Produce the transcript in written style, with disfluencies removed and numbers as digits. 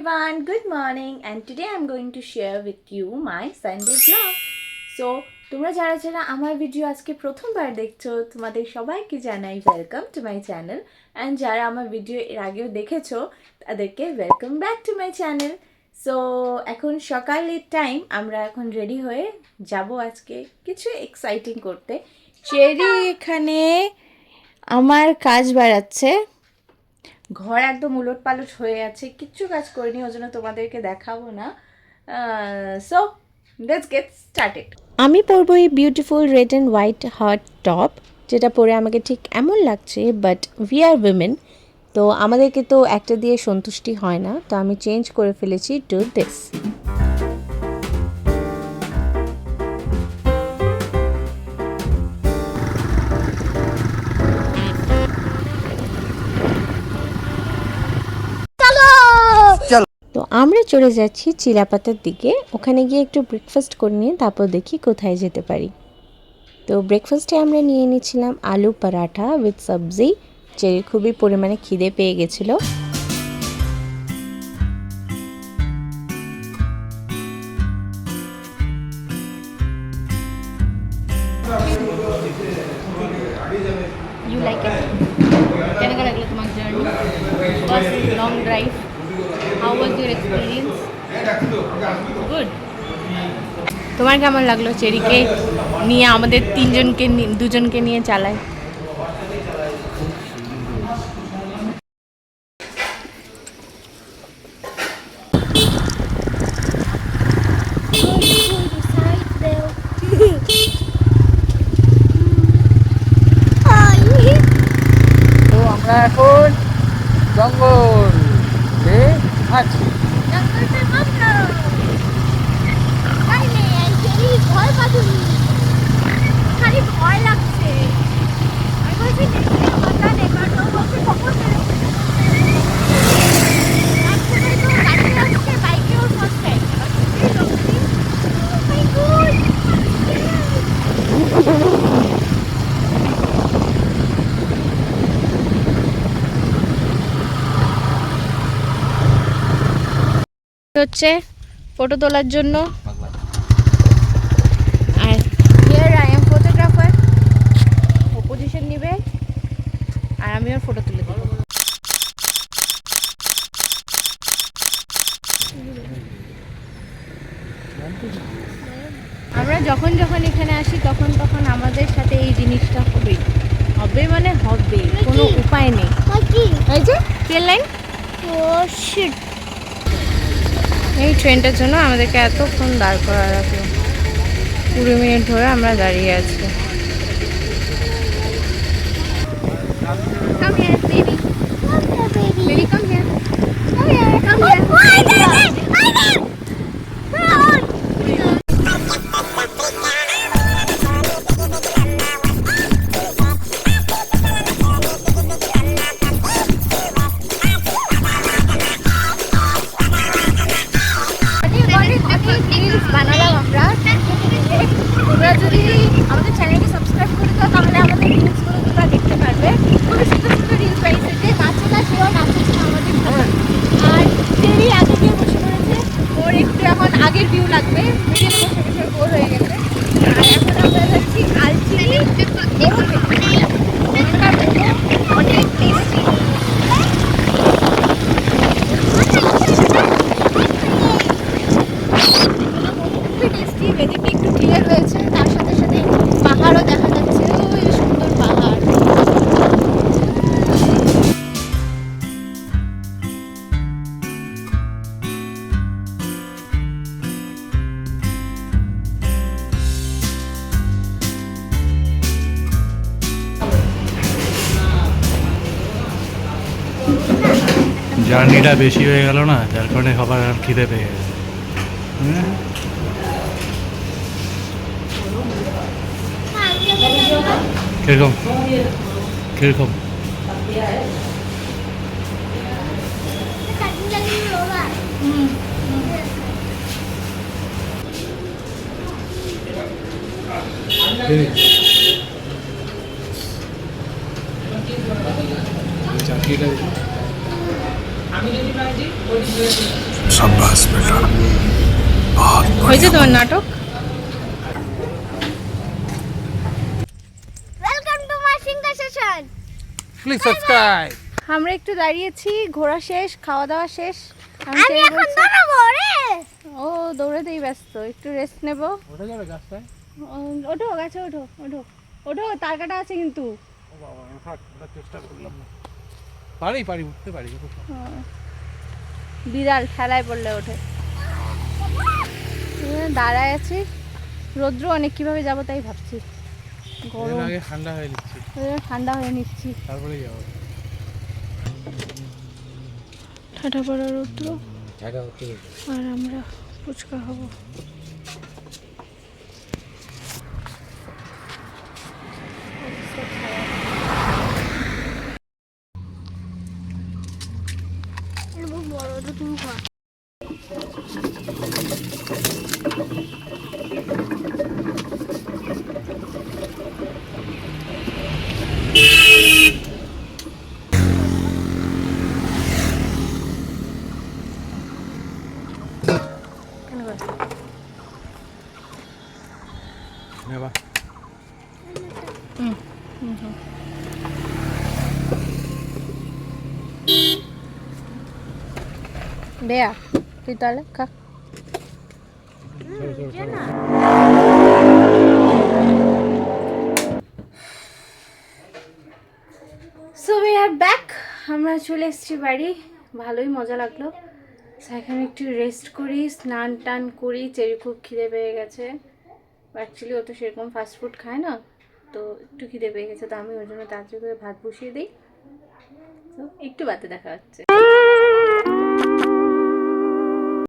everyone, good morning and today I'm going to share with you my Sunday vlog. So তোমরা যারা যারা আমার video আজকে প্রথমবার দেখছো তোমাদের সবাইকে জানাই welcome to my channel and যারা আমার ভিডিও এর আগেও দেখেছো তাদেরকে welcome back to my channel. So এখন সকালের টাইম, আমরা এখন রেডি হয়ে যাব আজকে কিছু এক্সাইটিং করতে। চেরি এখানে আমার কাজ বাড়াচ্ছে, ঘর একদম উলট পালট হয়ে আছে, কিচ্ছু কাজ করিনি, ওই জন্য তোমাদেরকে দেখাবো না। So let's get started. আমি পরবো এই beautiful red and white heart top, যেটা পরে আমাকে ঠিক এমন লাগছে, বাট উই আর উইমেন, তো আমাদেরকে তো একটা দিয়ে সন্তুষ্টি হয় না, তো আমি চেঞ্জ করে ফেলেছি টু দিস। তো আমরা চলে যাচ্ছি চিলাপাতার দিকে, ওখানে গিয়ে একটু ব্রেকফাস্ট করে নিয়ে তারপর দেখি কোথায় যেতে পারি। তো ব্রেকফাস্টে আমরা নিয়ে নিয়েছিলাম আলু পরাঠা উইথ সবজি। চেরি খুবই পরিমাণে খিদে পেয়ে গেছিলো। You like it? কেমন লাগলো তোমার journey? Was long drive? How was your experience? Good. তোমার কেমন লাগলো চেরিকে নিয়ে, আমাদের দুজনকে নিয়ে চালায়? তো আমরা এখন জঙ্গলে আছি। ভয় লাগছে। হচ্ছে ফটো তোলার জন্য, আর হিয়ার আই এম ফটোগ্রাফার, ও পজিশন নিবে আর আমি ওর ফটো তুলে দেবো। আমরা যখন যখন এখানে আসি তখন তখন আমাদের সাথে এই জিনিসটা হবে হবে, মানে হবে, কোনো উপায় নেই। এই যে ট্রেন লাইন, এই ট্রেনটার জন্য আমাদেরকে এতক্ষণ দাঁড় করা রাখলো, 20 মিনিট ধরে আমরা দাঁড়িয়ে আছি। Come here, baby. Baby, come here. Come here. Come here. বানালাম আমরা। তোমরা যদি আমাদের চ্যানেলকে সাবস্ক্রাইব করে দাও তাহলে আমাদের রিলসগুলো তোমরা দেখতে পারবে। খুবই সুন্দর সুন্দর রিলস পাইছে, যে নাচে না সেও নাচেছে আমাদের সাথে। আর চেরি আগে গিয়ে বসে পড়েছে, ওর একটু এখন আগের ভিউ লাগবে, মিডিলে বসে বসে বোর হয়ে গেছে। আর এখন আমরা যাচ্ছি আলচিনি, অনেক টেস্টি। এদিকে একটু ক্লিয়ার হয়েছে, তার সাথে সাথে পাহাড়ও দেখা যাচ্ছে, ওই সুন্দর পাহাড়। জার্নিটা বেশি হয়ে গেল না, যার কারণে সবার খিদে পেয়ে গেছে। কিরকম কিরকম চাকরিটা হয়েছে তোমার নাটক? Welcome to my singer session. Please subscribe. আমরা একটু দাঁড়িয়েছি, ঘোরা শেষ, খাওয়া দাওয়া শেষ। আমি এখন দাঁড়াবো রে। ও দৌড়াতেই ব্যস্ত, একটু রেস্ট নেব। ওটা যাবে গাছটায়? ওঠো গাছে, ওঠো ওঠো ওঠো, তার কাটা আছে কিন্তু। ও বাবা, থাক, ওটা চেষ্টা করলাম না। পারি উঠতে পারি। বিড়াল ঠেলায় পড়লে ওঠে। দাঁড়ায় আছি, রৌদ্র অনেক, কিভাবে যাবো তাই ভাবছি। গরম, আগে ঠান্ডা হয়ে নিচ্ছি, ঠান্ডা হয়ে নিচ্ছি। তারপরে যাবো। ঠাটা পড়া রৌদ্র, আর আমরা ফুচকা খাবো। বড়টা তুমি খা। নেবা বেয়া, তুই তাহলে খা। So we are back. আমরা চলে এসেছি বাড়ি, ভালোই মজা লাগলো। এখানে একটু রেস্ট করি, স্নান টান করি, চেরি খুব খিদে পেয়ে গেছে। অ্যাকচুয়ালি ও তো সেরকম ফাস্টফুড খায় না, তো একটু খিদে পেয়ে গেছে, তো আমি ওই জন্য তাড়াতাড়ি করে ভাত বসিয়ে দিই। তো একটু বাদে দেখা হচ্ছে।